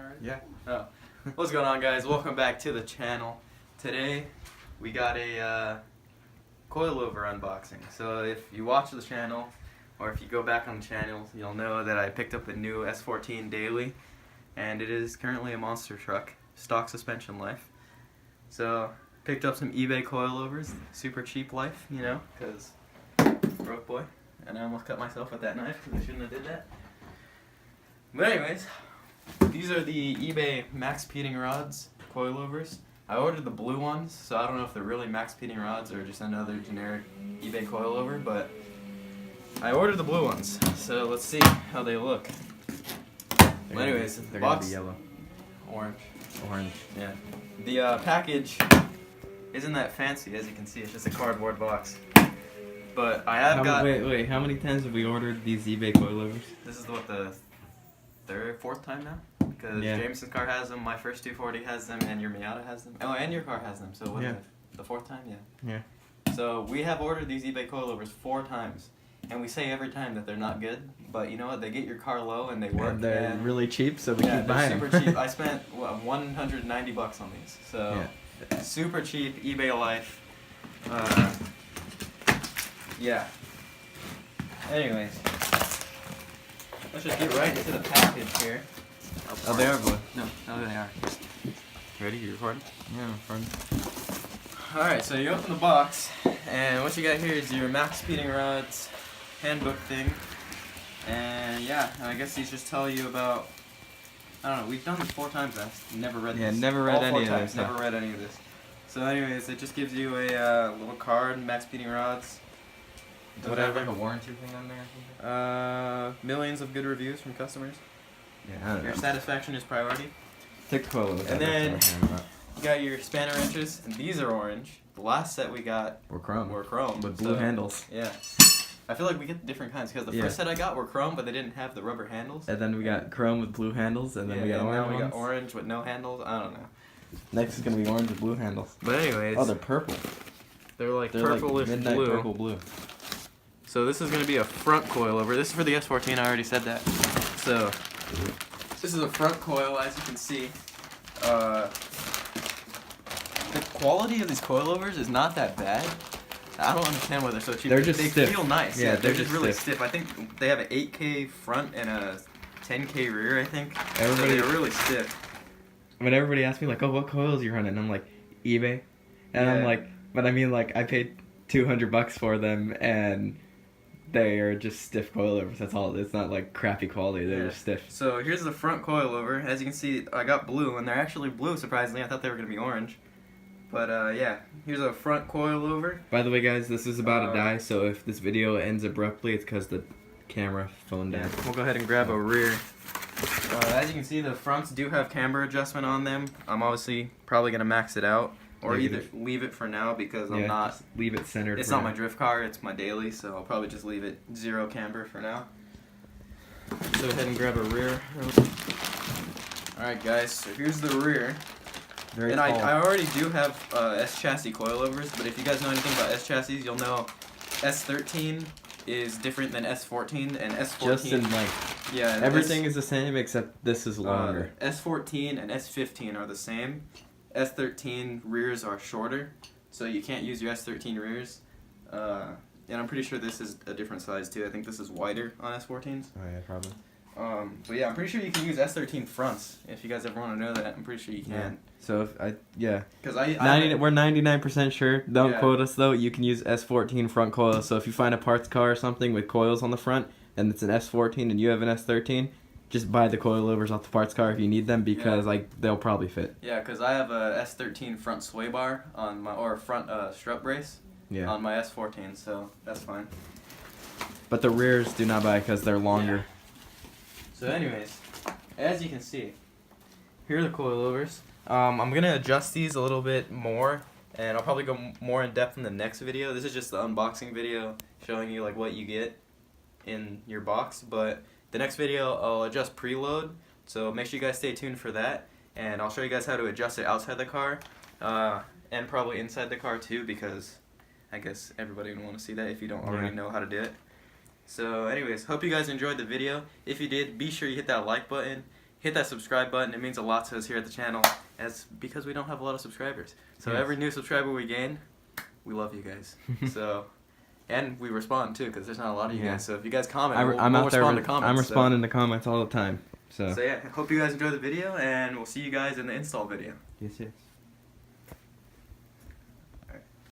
already? Yeah. Oh. What's going on, guys? Welcome back to the channel. Today we got a Coilover unboxing. So if you watch the channel, or if you go back on the channel, you'll know that I picked up a new S14 daily, and it is currently a monster truck, stock suspension life. So picked up some eBay coilovers, super cheap life, you know, because broke boy, and I almost cut myself with that knife because I shouldn't have did that. But anyways, these are the eBay Maxspeedingrods coilovers. I ordered the blue ones, so I don't know if they're really Maxspeedingrods or just another generic eBay coilover, but I ordered the blue ones, so let's see how they look. Well, anyways, they're box, gonna be yellow. Orange, yeah. The package isn't that fancy, as you can see. It's just a cardboard box. But I have Wait, how many times have we ordered these eBay coilovers? This is the fourth time now? Because Jameson's car has them, my first 240 has them, and your Miata has them. Oh, and your car has them, so what is it? The fourth time? Yeah. So we have ordered these eBay coilovers 4 times. And we say every time that they're not good, but you know what? They get your car low and they work. And they're really cheap, so we keep buying them. They're super cheap. I spent $190 on these, so super cheap eBay life. Yeah. Anyways, let's just get right into the package here. Oh, they are blue. No, they are. Ready? You recording? Yeah, I'm recording. Alright, so you open the box, and what you got here is your Maxspeedingrods handbook thing. And yeah, I guess these just tell you about, I don't know, we've done this 4 times now. Never read this. Yeah, never read any of this. Never read any of this. So anyways, it just gives you a little card, Maxspeedingrods. Does it have like a warranty thing on there? Millions of good reviews from customers. Yeah, I don't know. Your satisfaction is priority. Take the coilovers. And then you got your spanner wrenches, and these are orange. The last set we got were chrome. With blue handles. Yeah. I feel like we get different kinds, because the first set I got were chrome, but they didn't have the rubber handles. And then we got chrome with blue handles, and then we got orange ones. We got orange with no handles. I don't know. Next is going to be orange with blue handles. But anyways. Oh, they're purple. They're purplish midnight blue. Purple blue. So this is going to be a front coilover. This is for the S14, I already said that. So, this is a front coil, as you can see. The quality of these coilovers is not that bad. I don't understand why they're so cheap. They're just they stiff. Feel nice. Yeah, they're just really stiff. I think they have an 8K front and a 10K rear, I think. So they're really stiff. When everybody asks me, like, oh, what coils you running? I'm like, eBay. And I'm like, but I mean, like, I paid $200 for them, and they are just stiff coilovers. That's all. It's not, like, crappy quality. They're just stiff. So here's the front coilover. As you can see, I got blue, and they're actually blue, surprisingly. I thought they were going to be orange. But, yeah, here's a front coilover. By the way, guys, this is about to die, so if this video ends abruptly, it's because the camera phoned down. We'll go ahead and grab a rear. As you can see, the fronts do have camber adjustment on them. I'm obviously probably going to max it out, or either leave it for now because I'm not... Just leave it centered. It's not my drift car, it's my daily, so I'll probably just leave it 0 camber for now. Let's go ahead and grab a rear. Alright guys, so here's the rear. I already do have S chassis coilovers, but if you guys know anything about S chassis, you'll know S13 is different than S14, and S14... Just in length. Yeah. Everything is the same except this is longer. S14 and S15 are the same. S13 rears are shorter, so you can't use your S13 rears. And I'm pretty sure this is a different size too. I think this is wider on S14s. Oh yeah, probably. But yeah, I'm pretty sure you can use S13 fronts. If you guys ever want to know that, I'm pretty sure you can. Yeah. So if Because we're 99% sure. Don't quote us though. You can use S14 front coils. So if you find a parts car or something with coils on the front, and it's an S14 and you have an S13, just buy the coilovers off the parts car if you need them, because they'll probably fit. Yeah, because I have a S13 front sway bar on my front strut brace on my S14, so that's fine. But the rears do not buy because they're longer. Yeah. So anyways, as you can see, here are the coilovers. I'm gonna adjust these a little bit more, and I'll probably go more in depth in the next video. This is just the unboxing video showing you like what you get in your box, but the next video I'll adjust preload, so make sure you guys stay tuned for that, and I'll show you guys how to adjust it outside the car, and probably inside the car too, because I guess everybody would want to see that if you don't already know how to do it. So anyways, hope you guys enjoyed the video. If you did, be sure you hit that like button, hit that subscribe button. It means a lot to us here at the channel, because we don't have a lot of subscribers. So Yes. every new subscriber we gain, we love you guys. So, and we respond too, because there's not a lot of you guys. So if you guys comment, we'll out there. respond to comments. I'm responding to comments all the time. So yeah, hope you guys enjoy the video, and we'll see you guys in the install video. yes.